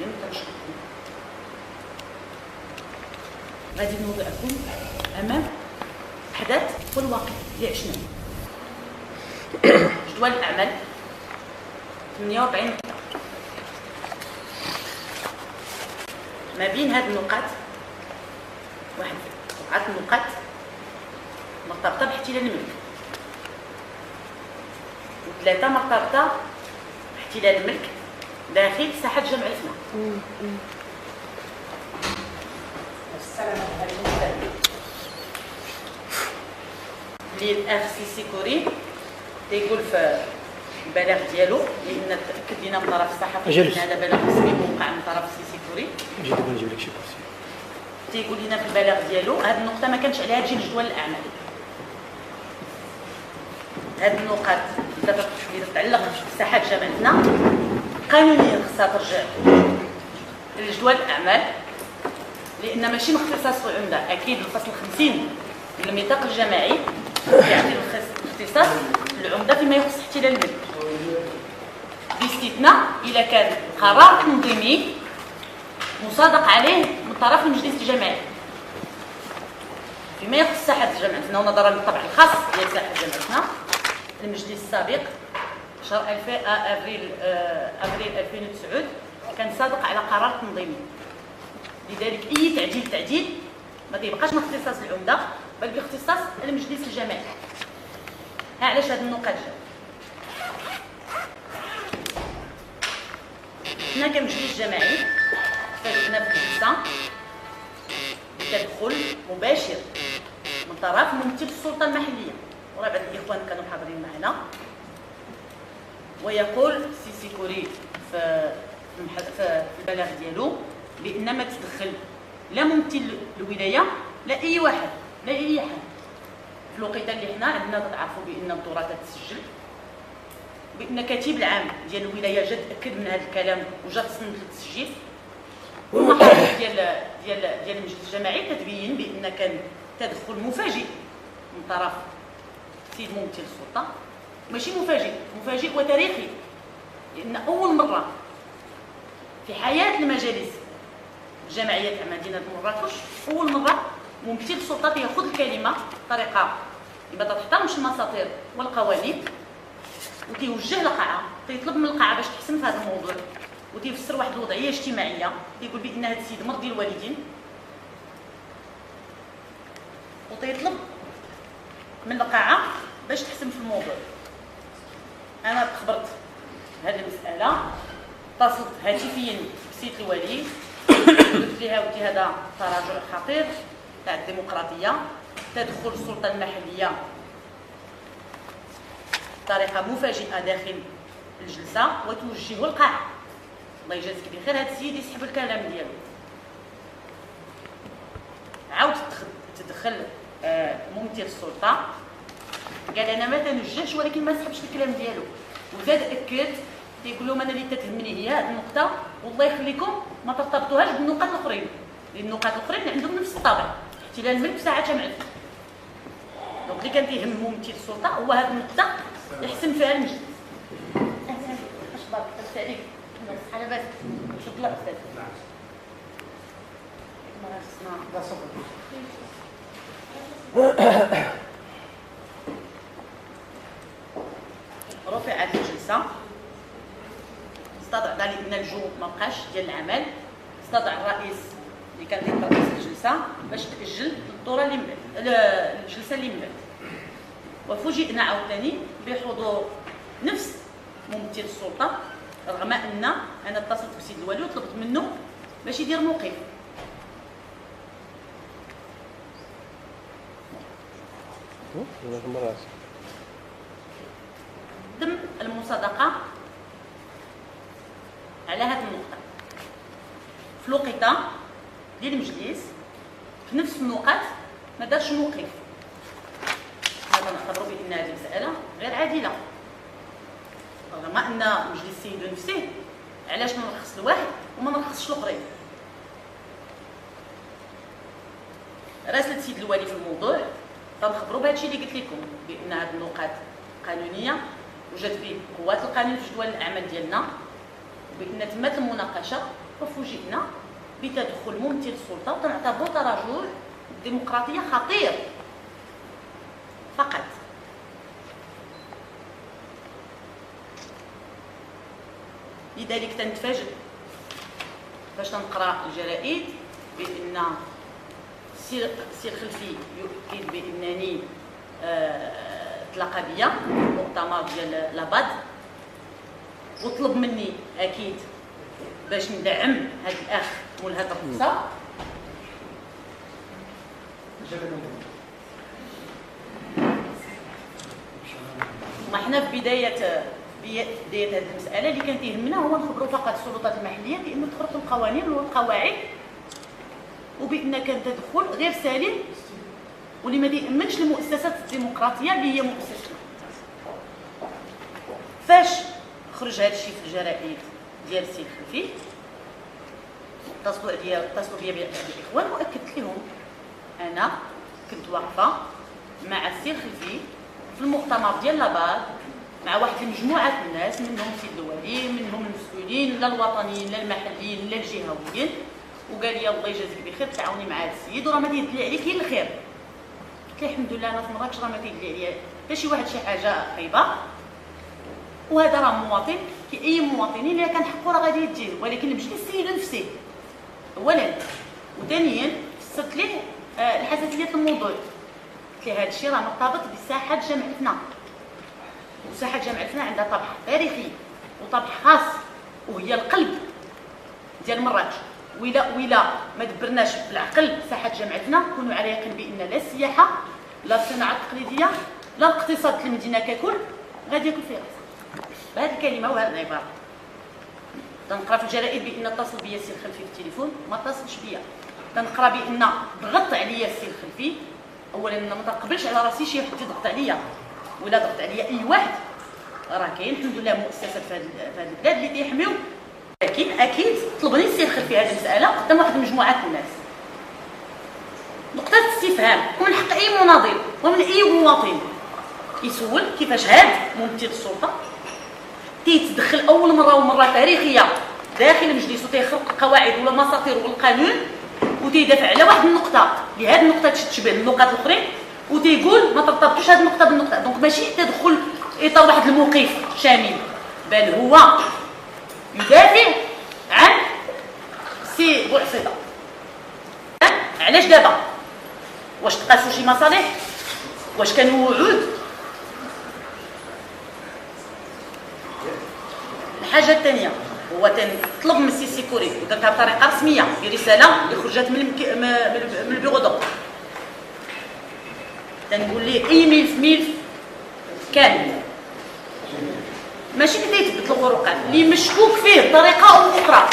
اليوم كنشكركم. غادي نوضعكم امام احداث والواقع اللي عشناه. جدول الاعمال 48 نقطه. ما بين هاد النقاط واحد 7 نقاط مرتبطه باحتلال الملك، و3 مرتبطه باحتلال الملك داخل ساحه جمع الفنا. السلام عليكم. اللي الاخ سيسي كوري تيقول في البلاغ ديالو، لان تاكد لنا من طرف الصحفي ان هذا بلاغ رسمي موقع من طرف سيسي كوري. نجي دابا نجيب لك شي كرسي. تيقول لنا في البلاغ ديالو هذه النقطه ما كانش عليها تجي لجدول الاعمال. هذه النقاط اللي تتعلق بساحات جامعتنا قانونيا خصها ترجع لجدول الاعمال، لان ماشي من اختصاص العمده. اكيد الفصل 50 من الميثاق الجماعي يعطي الاختصاص للعمده فيما يخص احتلال الملك، باستثناء اذا كان قرار تنظيمي مصادق عليه من طرف المجلس الجماعي فيما يخص ساحه جامعتنا، ونظرا للطبع الخاص ديال ساحه جامعتنا. المجلس السابق شهر ابريل 2009 كان صادق على قرار تنظيمي، لذلك اي تعديل ما كيبقاش من اختصاص العمده بل باختصاص المجلس الجماعي. علاش هذه النقاط جات؟ حنا كمجلس جماعي فاجئنا بحادثه تدخل مباشر من طرف ممثل السلطه المحليه، وراه بعض الاخوان كانوا حاضرين معنا، ويقول سيسي كوري في البلاغ ديالو بان ما تدخل لا ممثل الولايه لا اي واحد لا اي حد. في الوقيته اللي حنا عندنا تعرفوا بان التراث تسجل، بان كاتب العام ديال الولايه جا تاكد من هذا الكلام وجا تصنت للتسجيل، والمحاضر ديال المجلس الجماعي كتبين بان كان تدخل مفاجئ من طرف سيد ممثل السلطه، ماشي مفاجئ وتاريخي، لان اول مره في حياه المجالس الجماعيه تاع مدينه مراكش اول مره ممثل السلطه ياخذ الكلمه بطريقه ما تحترمش المساطير والقوانين، وتيوجه للقاعه، تيطلب من القاعه باش تحسن في هذا الموضوع، وتيفسر واحد الوضعيه اجتماعيه، تيقول بان هذا السيد مرضي الوالدين، وتيطلب من القاعه باش تحسن في الموضوع. انا تخبرت بهذه المساله، اتصلت هاتفيا بسيد الولي، قلت لها ولتي هذا تراجع خطير تاع الديمقراطيه، تدخل السلطه المحليه بطريقه مفاجئه داخل الجلسه وتوجهه القاعه. الله يجازيك بخير، هذا السيد يسحب الكلام ديالو. عاود تدخل ممثل السلطه قال انا ما تنوجهش ولكن ما سحبش الكلام ديالو، وزاد اكد تيقول لهم انا اللي تتهمني هي هذه النقطه، والله يخليكم ما ترتبطوهاش بالنقاط الاخرين، لان النقاط الاخرين عندهم نفس الطابع، احتلال الملك في ساعه جمع الفن. دونك اللي كان تيهم ممثل السلطه هو هذه النقطه يحسن فيها المجلس. اش بارك الله عليك، على بالك تفضل استاذ. ما خصنا رفعت الجلسه، استدعى لان الجو ما بقاش ديال العمل، استدعى الرئيس اللي كان رئيس الجلسه باش تاجل الدوره اللي الجلسه اللي من بعد، وفوجئنا عاوتاني بحضور نفس ممثل السلطه، رغم ان انا اتصلت بسيد الوالي وطلبت منه باش يدير موقف. تم المصادقه على هذه النقطه في الوقيته ديال المجلس، في نفس النقاط ما دارش موقف. هذا نعتبروا بان هذه المساله غير عادله، رغم ان المجلس السيد نفسه علاش نرخص لواحد وما نرخصش الاخرين. راسلت سيد الوالي في الموضوع، تنخبروا بهذا الشيء اللي قلت لكم بان هذه النقاط قانونيه وجات بقوات القانون في جدول الاعمال ديالنا، وبان تمت المناقشه وفوجئنا بتدخل ممثل السلطه وتنعتبر تراجع الديمقراطيه خطير فقط. لذلك تنتفاجئ فاش تنقرا الجرائد بان سي خلفي يؤكد بانني تلاقى بيا في المؤتمر ديال لاباد وطلب مني اكيد باش ندعم هذا الاخ مول هذه الرقصه. ما حنا في بدايه هذه المساله اللي كانت يهمنا هو نخبروا فقط السلطات المحليه بانه تخرق القوانين والقواعد وبان كان تدخل غير سليم واللي ما يامنش المؤسسات الديمقراطيه اللي هي مؤسستنا. فاش خرج هذا الشيء في الجرائد ديال السي الخلفي اتصلوا بيا بالاخوان واكدت لهم انا كنت واقفه مع السي الخلفي في المؤتمر ديال لاباد مع واحد المجموعه الناس منهم سيد الوالي منهم المسؤولين لا الوطنيين لا المحليين لا الجهويين وقال لي الله يجازيك بخير تعاوني مع هذا السيد وراه ما تيدلي عليك الا الخير. قلت له الحمد لله انا في مراكش راه ما تيدلي عليا حتى شي واحد شي حاجه خايبه وهذا راه مواطن كي اي مواطنين اللي كان حقه راه غادي يدير ولكن المشكل السيد نفسه اولا وثانيا فسرت ليه الحساسيه الموضوع. قلت له هذا الشيء راه مرتبط بساحه جامعتنا وساحه جامعتنا عندها طابع تاريخي وطابع خاص وهي القلب ديال مراكش. وإلا ما دبرناش بالعقل ساحه جامعتنا كونوا على يقين بان لا السياحه لا الصناعه التقليديه لا الاقتصاد المدينه ككل غادي يكون فيه راسها. بهذه الكلمه وهذه العباره تنقرا في الجرائد بان اتصل بيا السي الخلفي في التليفون ما اتصلش بيا. تنقرا بان ضغط عليا السي الخلفي. اولا انا ما تنقبلش على راسي شي واحد يضغط عليا ولا ضغط عليا اي واحد راه كاين الحمد لله مؤسسات في هذه البلاد اللي تيحميو. لكن اكيد طلبني السي الخلفي هذه المساله قدام واحد المجموعه الناس. نقطه استفهام ومن حق اي مناضل ومن اي مواطن يسول كيفاش هاد ممثل السلطه تيتدخل اول مره ومره تاريخيه داخل المجلس وتيخرق القواعد ولا المساطير والقانون وتيدافع على واحد النقطه اللي هذه النقطه تشبه النقط الاخرين وتيقول ما ترتبطوش هذه النقطه بالنقطه. دونك ماشي تدخل اطار واحد الموقف شامل بل هو يدافع عن سي بوعصيطه. علاش دابا؟ واش تقاسوا شي مصالح؟ واش كانوا وعود؟ الحاجه الثانيه هو تنطلب من السي سيكوري ودرتها بطريقه رسميه برساله اللي خرجت من البيرو دوك تنقول ليه اي ملف كامل ماشي كدا يثبت الورقات اللي مشكوك فيه بطريقه او اخرى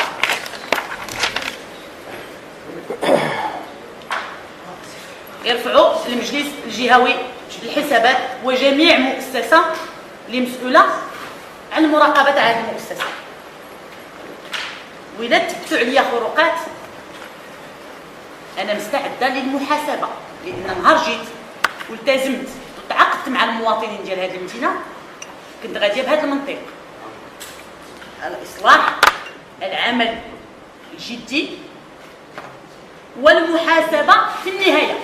يرفعوا المجلس الجهوي للحسابات وجميع مؤسسه اللي مسؤوله عن مراقبه هذه المؤسسه. واذا تثبتوا عليا خروقات انا مستعده للمحاسبه لان نهار جيت والتزمت وتعاقدت مع المواطنين ديال هذه المدينه كنت غاديه بهذا المنطق الاصلاح العمل الجدي والمحاسبه في النهايه.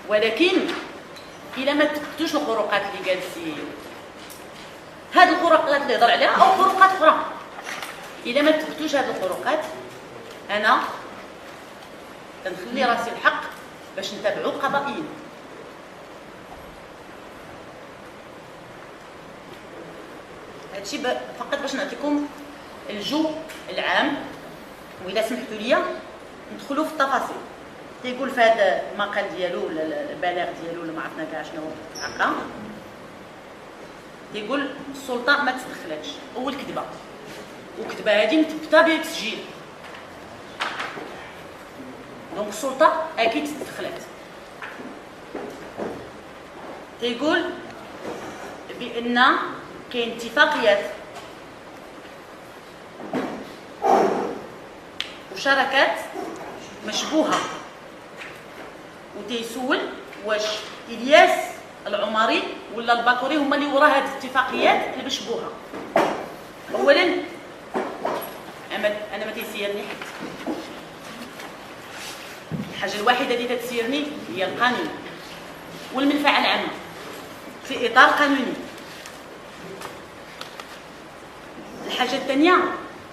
ولكن الا ما تثبتوش الخروقات اللي قال السي هاد الخروقات اللي هضر عليها او خروقات اخرى الا ما تثبتوش هاد الخروقات انا تنخلي راسي الحق باش نتابعوا قضائيا. هادشي فقط باش نعطيكم الجو العام واذا سمحتوا لي ندخلوا في التفاصيل. تيقول في هذا المقال ديالو ولا البلاغ ديالو ولا ما عرفنا كاع شنو هكا تيقول السلطه ما تدخلاتش. اول كذبه وكذبه هذه مثبته بتسجيل دونك السلطه اكيد تدخلات. تيقول بان كاين اتفاقيات وشراكات مشبوهه وتيسول واش الياس العمري ولا الباكوري هما اللي وراء هذه الاتفاقيات المشبوهه. اولا يسيرني حد. الحاجه الوحيده اللي تتسيرني هي القانون والمنفعه العامه في اطار قانوني. الحاجه الثانيه،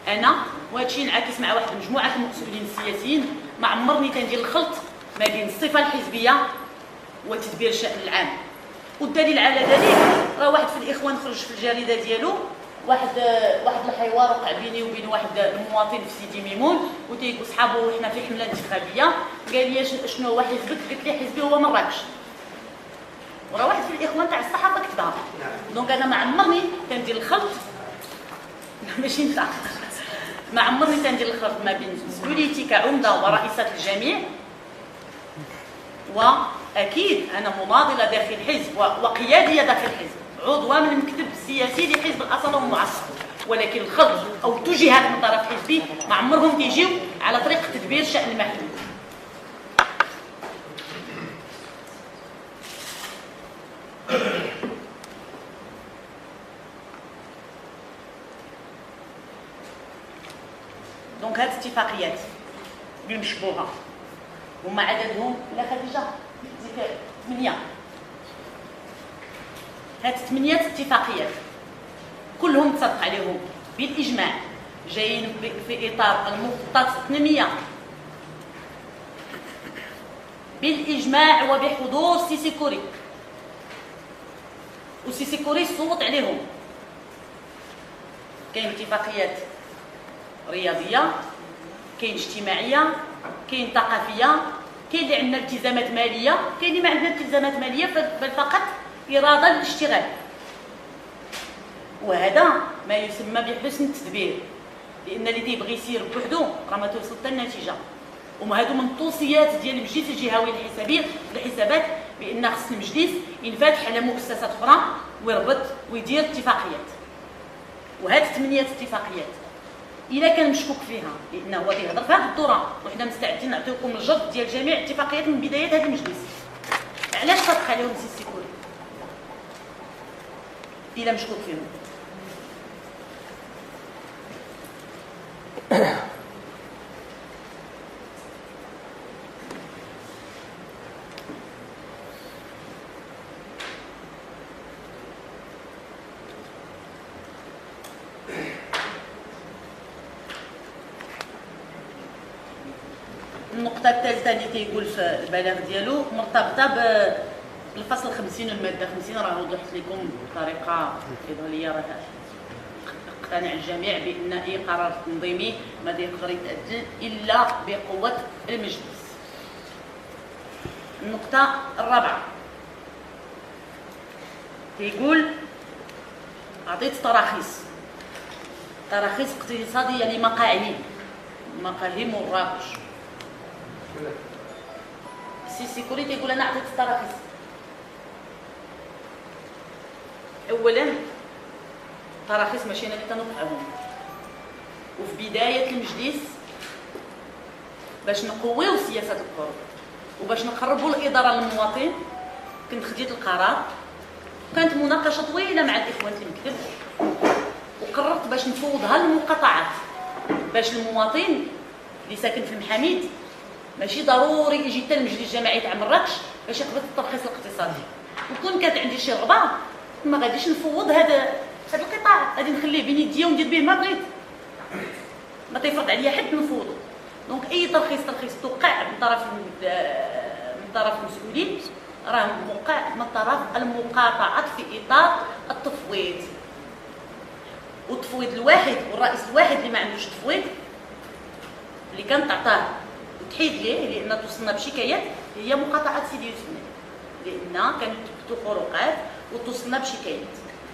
انا وهادشي انعكس مع واحد مجموعه المسؤولين السياسيين، ما عمرني تندير الخلط ما بين الصفه الحزبيه وتدبير الشأن العام. والدليل على ذلك راه واحد في الاخوان خرج في الجريده ديالو واحد الحوار وقع بيني وبين واحد المواطن في سيدي ميمون، وتيقول صحابو حنا في حمله انتخابيه، قال لي شنو هو حزبك؟ قلت لي حزبي هو مراكش. وراه واحد في الاخوان تاع الصحافه كتبها. دونك انا ما عمرني كندير الخلط ماشي نفع، ما عمرني تندير الخلط ما بين مسؤوليتي كعمده ورئيسه الجميع، واكيد انا مناضله داخل الحزب وقياديه داخل الحزب، عضوه من المكتب السياسي لحزب الاصاله والمعاصره، ولكن الخلط او توجيهات من طرف حزبي ما عمرهم تيجيو على طريق تدبير الشأن المحلي. دونك هاد الاتفاقيات المشبوهه هما عددهم لا خديجه ديك 8. هاد 8 اتفاقيات كلهم متصدق عليهم بالاجماع، جايين في اطار المخطط 800 بالاجماع وبحضور سيسي كوري، وسيسي كوري صوت عليهم. كاين اتفاقيات رياضيه، كاين اجتماعيه، كاين ثقافيه، كاين اللي عندنا التزامات ماليه، كاين اللي ما عندنا التزامات ماليه بل فقط اراده للاشتغال. وهذا ما يسمى بحسن التدبير، لان اللي تيبغي يسير بوحدو راه ما توصل حتى النتيجه. وما هادو من التوصيات ديال المجلس الجهوي للحسابات بان خص المجلس ينفتح على مؤسسات اخرى ويربط ويدير اتفاقيات. وهاد 8 اتفاقيات الا كان مشكوك فيها لانه هو تيهضر في هذه الدوره، وحنا مستعدين نعطيكم الجرد ديال جميع الاتفاقيات من بدايه هذا المجلس، علاش صدق عليهم سيسي كوري الا مشكوك فيهم؟ النقطة الثالثة اللي تيقول في البلاغ ديالو مرتبطة بالفصل 50 والمادة 50، راه وضحت لكم بطريقة إظهارية، راه اقتنع الجميع بأن أي قرار تنظيمي ما يقدر يتأجل إلا بقوة المجلس. النقطة الرابعة تيقول أعطيت تراخيص اقتصادية لمقاعد مقاهي مراكش. سيسي كوري تيقول انا عطيت التراخيص. اولا التراخيص ماشي انا اللي تنوقعهم، وفي بدايه المجلس باش نقويو سياسه القروض وباش نقربوا الاداره للمواطن كنت خديت القرار، كانت مناقشه طويله مع الاخوان في المكتب، وقررت باش نفوضها للمقاطعات، باش المواطن اللي ساكن في المحاميد ماشي ضروري يجي حتى المجلس الجماعي تاع مراكش باش يقبض الترخيص الاقتصادي. وكون كانت عندي شي رغبه ما غاديش نفوض هذا القطاع، غادي نخليه بين يديا وندير به ما بغيت، ما تيفرض عليا حد نفوضو. دونك اي ترخيص توقع من طرف المسؤولين راه موقع من طرف المقاطعات في اطار التفويض. والتفويض الواحد والرئيس الواحد اللي ما عندوش تفويض اللي كان تعطاه وتحيد ليه لان توصلنا بشكايات هي مقاطعه سيدي يوسف، لان كانت تثبتوا خروقات وتوصلنا بشكايات،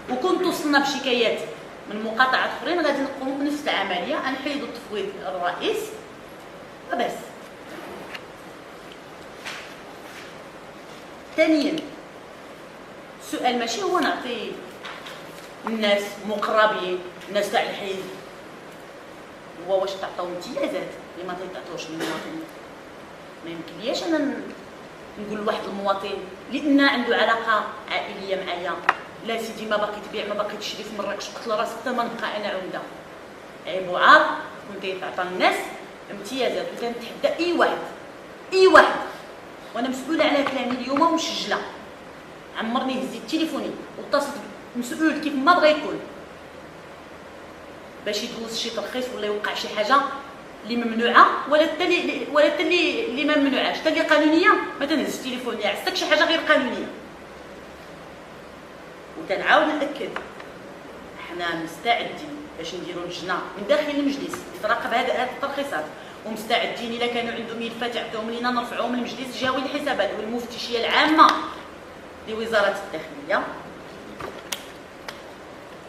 وكون توصلنا بشكايات من مقاطعات اخرين غادي نقوموا بنفس العمليه، نحيدوا تفويض الرئيس وبس. ثانيا السؤال ماشي هو نعطي الناس مقربين الناس تاع الحزب هو واش تعطيو امتيازات اللي ما تعطوش للمواطنين. ما يمكنليش انا نقول لواحد المواطن لان عنده علاقه عائليه معايا لا سيدي ما باقي تبيع ما باقي تشري في مراكش قتل راسك حتى ما نبقى انا عمده. عيب وعار كنت تعطى الناس امتيازات وتنتحدى اي واحد وانا مسؤوله على كلامي اليوم ومسجله. عمرني هزيت تليفوني واتصلت بمسؤول كيف ما بغى يكون باش يدوز شي ترخيص ولا يوقع شي حاجه اللي ممنوعه ولا حتى اللي ما ممنوعاش، حتى اللي قانونيه ما تنهزش تليفوني عستك شي حاجه غير قانونيه. وتنعاود ناكد حنا مستعدين باش نديروا لجنه من داخل المجلس تراقب هذه الترخيصات، ومستعدين الا كانوا عندهم ملفات يعطيهم لينا نرفعوهم للمجلس الجهوي للحسابات والمفتشيه العامه لوزاره الداخليه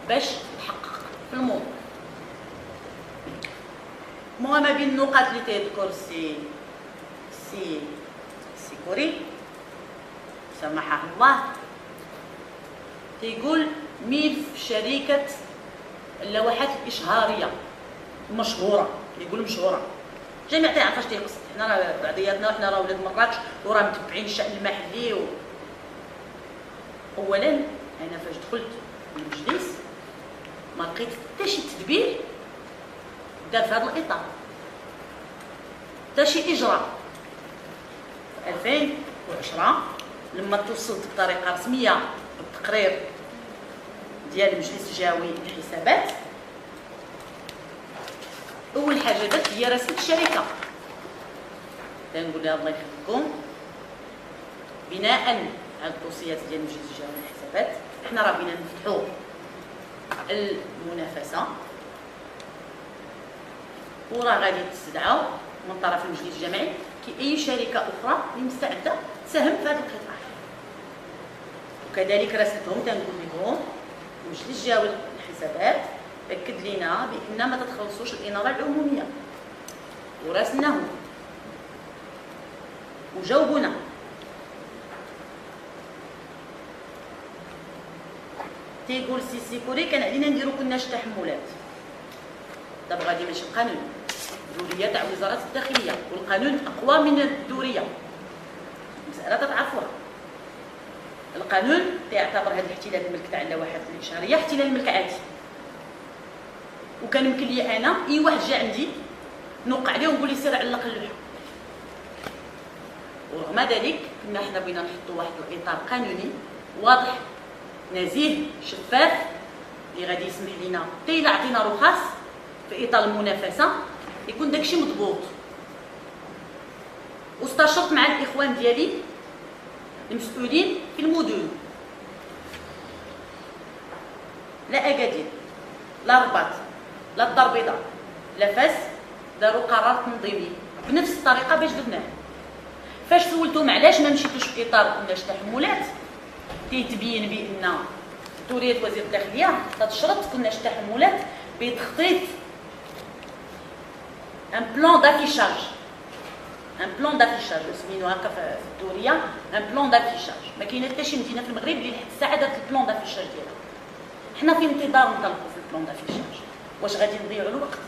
باش تحقق في الموضوع. ما بين النقاط اللي تذكر سي كوري سمحه الله تيقول ملف شركه اللوحات الاشهاريه مشهوره، يقول مشهوره جميع تعرفاش تيقصد. حنا راه بعضياتنا وحنا راه ولاد مراكش وراه متبعين الشان المحلي اولا انا فاش دخلت المجلس ما لقيت حتى شي تدبير دار في هذا الاطار، حتى شي اجراء. في 2010 لما توصلت بطريقه رسميه بالتقرير ديال المجلس الجهوي للحسابات، اول حاجه درت هي رسمت الشركه. تنقول لها الله يخليكم بناء على الدوسيات ديال المجلس الجهوي للحسابات حنا راه بغينا نفتحوا المنافسه وراه غادي تستدعوا من طرف المجلس الجمعي كأي شركه اخرى اللي مستعده تساهم في هذا القطاع. وكذلك راسلتهم تنقول لهم المجلس الجهوي للحسابات اكد لنا بان ما تتخلصوش الاناره العموميه، وراسلناهم وجاوبونا. تيقول سي كوري كان علينا نديرو كناش تحملات. دابا غادي ماشي القانون الدوريه تاع وزاره الداخليه، والقانون اقوى من الدوريه، مساله تتعرفوها. القانون تيعتبر هذا الاحتلال الملك تاع اللوحات الاشهاريه احتلال الملك عادي، وكان يمكن لي انا اي واحد جا عندي نوقع عليه ونقول لي سير علق اللوحه. ورغم ذلك كنا حنا بغينا نحطوا واحد الاطار قانوني واضح نزيه شفاف اللي غادي يسمح لنا حتى الا عطينا رخص في اطار المنافسه يكون داكشي مضبوط. واستشرت مع الاخوان ديالي المسؤولين في المدن، لا اكادير لا رباط لا الدار البيضاء لا فاس داروا قرار تنظيمي بنفس الطريقه باش درناه. فاش سولتهم علاش ما مشيتوش في اطار كناش تحملات تيتبين بان دوريه وزير الداخليه تتشرط كناش تحملات بتخطيط ان بلان دافيشاج سمينو هكا في الدوريه ان بلان دافيشاج. ما كاينه حتى شي مدينه في المغرب اللي لحد الساعه دارت البلان دافيشاج ديالها. حنا في انتظار نطلقوا في البلان دافيشاج. واش غادي نضيعوا الوقت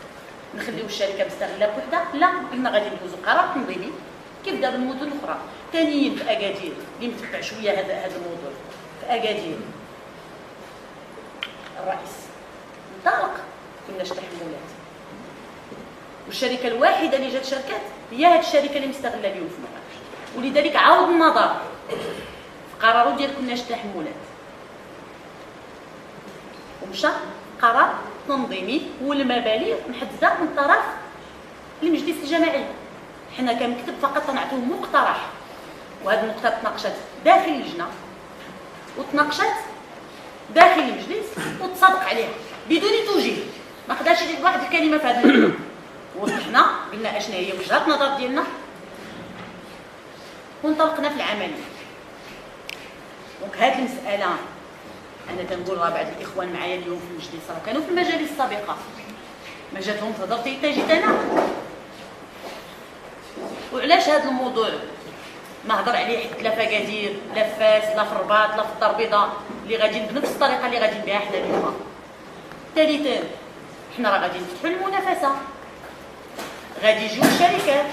نخليو الشركه مستغله بوحدها؟ لا، قلنا غادي ندوزو قرار تنظيمي كيف داروا المدن الاخرى. ثانيين في اكادير اللي متبع شويه هذا الموضوع، في اكادير الرئيس انطلق كناش تحملات، والشركه الواحده اللي جات شركات هي هذه الشركه اللي مستغله اليوم في مراكش. ولذلك عاود النظر في قرارو ديال كناش تحملات ومشى قرار تنظيمي والمبالغ محدده من طرف المجلس الجماعي. حنا كمكتب فقط تنعطيهم مقترح، وهذه النقطه تناقشت داخل اللجنه وتناقشت داخل المجلس وتصادق عليها بدون توجيه. ما قدرش يدير واحد الكلمه في هذا الموضوع. وحنا قلنا اشنا هي وجهه النظر ديالنا وانطلقنا في العمليه. دونك هذه المساله انا تنقول راه بعض الاخوان معايا اليوم في المجلس راه كانوا في المجالس السابقه ما جاتهم تهضر حتى جيت انا. وعلاش هذا الموضوع ما هضر عليه حتى لا في اكادير لا في فاس لا في الرباط لا في الدار البيضاء اللي غاديين بنفس الطريقه اللي غاديين بها حنا اليوم. ثالثا حنا راه غادي نفتحوا المنافسه، غادي يجيو الشركات،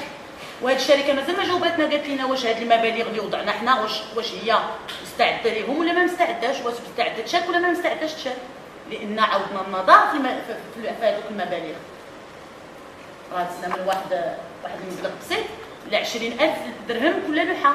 وهاد الشركه مازال ما جاوباتنا قالت لنا واش هاد المبالغ اللي وضعنا حنا واش هي مستعده لهم ولا ما مستعداش، واش مستعده تشارك ولا ما مستعداش تشارك، لان عاودنا النظر في هذوك المبالغ. راه تسنى من واحد المبلغ بسيط ل 20,000 درهم كل لوحه.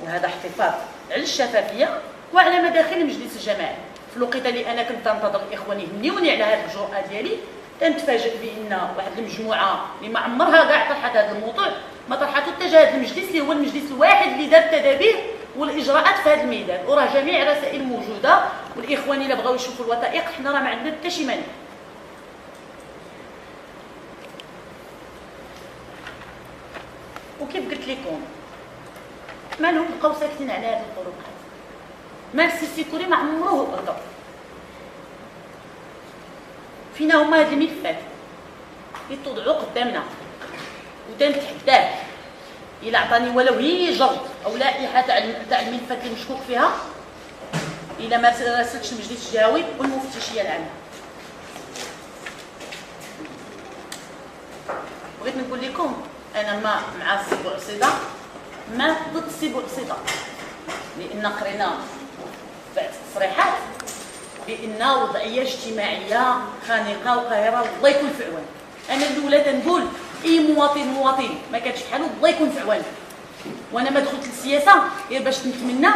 وهذا احتفاظ على الشفافيه وعلى مداخل المجلس الجماعي. في الوقيته اللي انا كنت انتظر الاخوان يهنيوني على هذه الجرأه ديالي، تنتفاجئ بان واحد المجموعه اللي ما عمرها كاع طرحت هذا الموضوع ما طرحته حتى هذا المجلس، اللي هو المجلس الواحد اللي دار التدابير والاجراءات في هذا الميدان، وراه جميع الرسائل موجوده، والاخوان الا بغاو يشوفوا الوثائق حنا راه ما عندنا حتى شي مانع. وكيف قلت لكم مالهم بقاو ساكتين على هذه الطرقات. مارسي سيكوري ما عمروه غضب. فينا هما هاد الملفات اللي توضعوا قدامنا وتنتحداه الا عطاني ولو هي جرد او لائحه تاع الملفات اللي مشكوك فيها، الا ما راسلتش المجلس الجهوي والمفتشيه العامه. بغيت نقول لكم انا ما مع السي بوعصيده، ما ضد السي بوعصيده، لان قرينا بعض التصريحات بان وضعيه اجتماعيه خانقه وقاهره، والله يكون في عوان. انا الاولى تنقول اي مواطن ما كانش بحالو الله يكون في عوان. وانا ما دخلت للسياسه غير باش نتمنى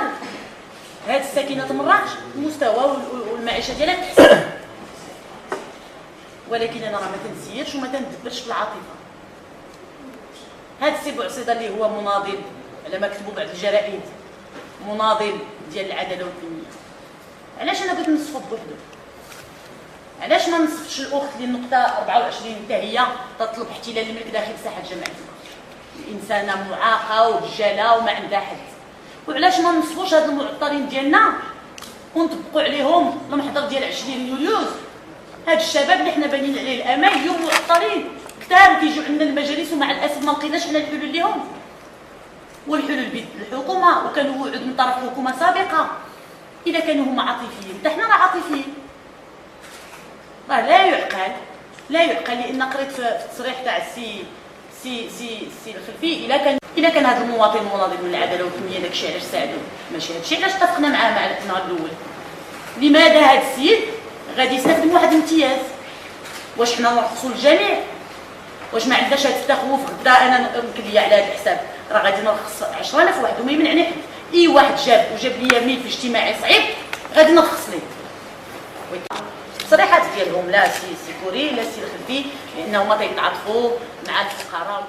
هاد الساكنه مراكش المستوى والمعيشه ديالها تحسن، ولكن انا راه ما تنسيرش وما تندبرش في العاطفه. هاد السي بوعصيده اللي هو مناضل على ما كتبوا بعض الجرائد، مناضل ديال العداله والتنميه، علاش انا بغيت نصفو بوحدو؟ علاش ما نصفتش الاخت اللي النقطه 24 حتى هي تطلب احتلال الملك داخل ساحه جامعه الانسانه معاقه وهجاله وما عندها حد؟ وعلاش ما نصفوش هاد المعطلين ديالنا ونطبقوا عليهم المحضر ديال 20 يوليوز؟ هاد الشباب اللي حنا بانين عليه الامل اليوم معطلين كثار كيجيو عندنا المجالس، ومع الاسف ما لقيناش حنا الحلول ليهم، والحلول بيد الحكومه وكانوا وعود من طرف حكومه سابقه. اذا كانوا هما عاطفيين حتى حنا راه عاطفيين، راه لا يعقل لان قريت في التصريح تاع السي الخلفي الا كان هذا المواطن مناضل من العداله والتنميه داكشي علاش ساعدوه، ماشي هادشي علاش اتفقنا معاه مع النهار الاول. لماذا هذا السيد غادي يستخدم واحد الامتياز؟ واش حنا نرخصوا للجميع؟ واش ما عندناش هاد التخوف غدا انا يمكن ليا على هذا الحساب راه غادي نرخص 10,000 واحد وما يمنعني حد؟ اي واحد جاب ليا ملف اجتماعي صعيب غادي نرخص ليه. التصريحات ديالهم لا سي سيكوري لا سي الخلفي لانهما تيتعاطفوا مع الفقراء